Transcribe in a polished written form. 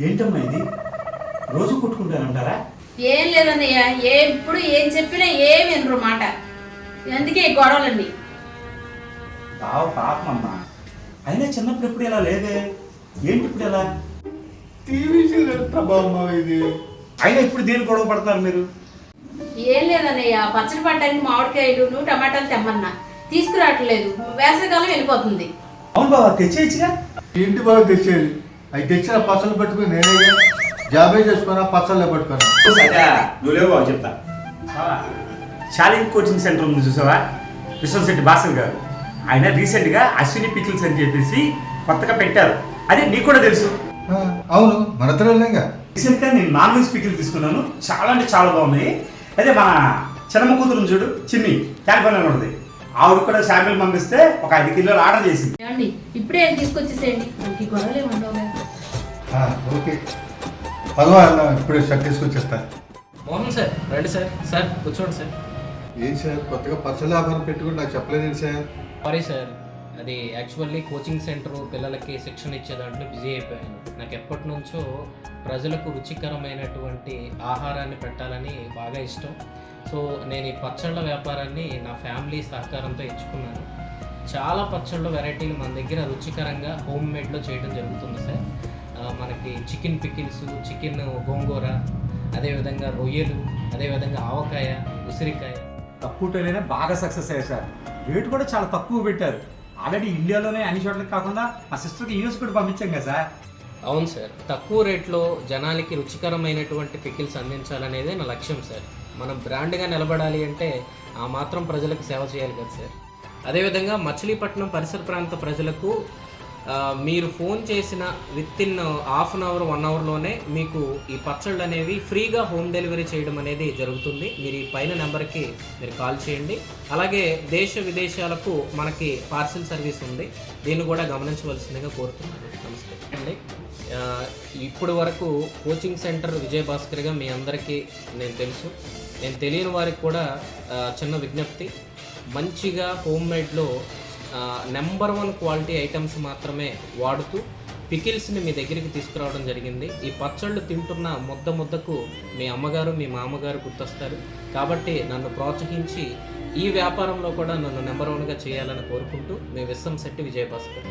ఏంటమ్మా ఇది? రోజు కొట్టుకుంటానంటారా? ఏం లేదన్నయ్య, ఎప్పుడు ఏం చెప్పినా ఏం వినరు మాట. అందుకే ఈ గొడవలండి. పాపమమ్మా, అయినా చిన్నప్పుడు ఎప్పుడు ఇలా లేదే, ఏంటి ఇప్పుడు ఎలా? టీవీ సీరియల్ ప్రభావం ఇది. అయినా ఇప్పుడు దేని గొడవ పడతారు మీరు? ఏం లేదన్నయ్య, పచ్చడి పట్టడానికి మామిడికాయలు టమాటాలు తెమ్మన్నా తీసుకురావట్లేదు. వేసవికాలం వెళ్ళిపోతుంది. అవును బాబా, తెచ్చేయచ్చుగా. ఇంటి బాగా తెచ్చేది, అవి తెచ్చిన పచ్చళ్ళు పెట్టుకుని నేనే జాబే చేసుకున్నా, పచ్చళ్ళే పెట్టుకున్నా. నువ్వు లేవు బాబు, చెప్తా. ఛాలెంజ్ కోచింగ్ సెంటర్ ఉంది చూసావా, విశ్వశెట్టి భాస్కర్ గారు. ఆయన రీసెంట్గా అశ్విని పికిల్స్ అని చెప్పేసి కొత్తగా పెట్టారు. అదే నీకు కూడా తెలుసు. అవును, మన తెలంగా రీసెంట్గా నేను నాన్ వెజ్ పికిల్ తీసుకున్నాను, చాలా అంటే చాలా బాగున్నాయి. అదే మన చిన్నమ్మ కూతురు చూడు, చిన్ని క్యాలిఫోర్నియాలో ఉంటుంది, ఆవిడ కూడా శాంపిల్ పంపిస్తే ఒక 5 కిలోలు ఆర్డర్ చేసింది. ఏమండి, ఇప్పుడే తీసుకొచ్చేసేయండి, మనకి గొడవలు ఏమన్నావు. ఓకే, పదవా ఇప్పుడే షర్ట్ తీసుకొచ్చేస్తా. మోహన్ సార్ రండి సార్. సార్ కూర్చోండి సార్. ఏం సార్, కొత్తగా పచ్చళ్ళ వ్యాపారం పెట్టుకుని నాకు చెప్పలేదు సార్. సారీ సార్, అది యాక్చువల్లీ కోచింగ్ సెంటర్ పిల్లలకి శిక్షణ ఇచ్చే దాంట్లో బిజీ అయిపోయాను. నాకు ఎప్పటి నుంచో ప్రజలకు రుచికరమైనటువంటి ఆహారాన్ని పెట్టాలని బాగా ఇష్టం. సో నేను ఈ పచ్చళ్ళ వ్యాపారాన్ని నా ఫ్యామిలీ సహకారంతో ఎంచుకున్నాను. చాలా పచ్చళ్ళ వెరైటీలు మన దగ్గర రుచికరంగా హోమ్ మేడ్లో చేయడం జరుగుతుంది సార్. మనకి చికెన్ పికిల్స్, చికెన్ గోంగూర, అదేవిధంగా రొయ్యలు, అదేవిధంగా ఆవకాయ, ఉసిరికాయ. తక్కువ టైంలోనే బాగా సక్సెస్ అయ్యారు సార్. రేటు కూడా చాలా తక్కువ పెట్టారు. ఆల్రెడీ ఇండియాలోనే అన్ని చోట్లకి కాకుండా మా సిస్టర్కి యూఎస్ కూడా పంపించాం కదా సార్. అవును సార్, తక్కువ రేట్లో జనాలకి రుచికరమైనటువంటి పికిల్స్ అందించాలనేదే నా లక్ష్యం సార్. మనం బ్రాండ్గా నిలబడాలి అంటే ఆ మాత్రం ప్రజలకు సేవ చేయాలి కదా సార్. అదేవిధంగా మచిలీపట్నం పరిసర ప్రాంత ప్రజలకు మీరు ఫోన్ చేసిన వితిన్ హాఫ్ అన్ అవర్ 1 అవర్లోనే మీకు ఈ పచ్చళ్ళు అనేవి ఫ్రీగా హోమ్ డెలివరీ చేయడం అనేది జరుగుతుంది. మీరు ఈ పైన నెంబర్కి మీరు కాల్ చేయండి. అలాగే దేశ విదేశాలకు మనకి పార్సిల్ సర్వీస్ ఉంది, దీన్ని కూడా గమనించవలసిందిగా కోరుతున్నాను. నమస్తే అండి. ఇప్పుడు వరకు కోచింగ్ సెంటర్ విజయభాస్కర్గా మీ అందరికీ నేను తెలుసు. నేను తెలియని వారికి కూడా చిన్న విజ్ఞప్తి, మంచిగా హోమ్ మేడ్లో నెంబర్ 1 క్వాలిటీ ఐటమ్స్ మాత్రమే వాడుతూ పికిల్స్ని మీ దగ్గరికి తీసుకురావడం జరిగింది. ఈ పచ్చళ్ళు తింటున్న ముద్దకు మీ అమ్మగారు, మీ మామగారు గుర్తొస్తారు. కాబట్టి నన్ను ప్రోత్సహించి ఈ వ్యాపారంలో కూడా నన్ను నెంబర్ 1గా చేయాలని కోరుకుంటూ మీ విశ్వంశెట్టి విజయభాస్కర్.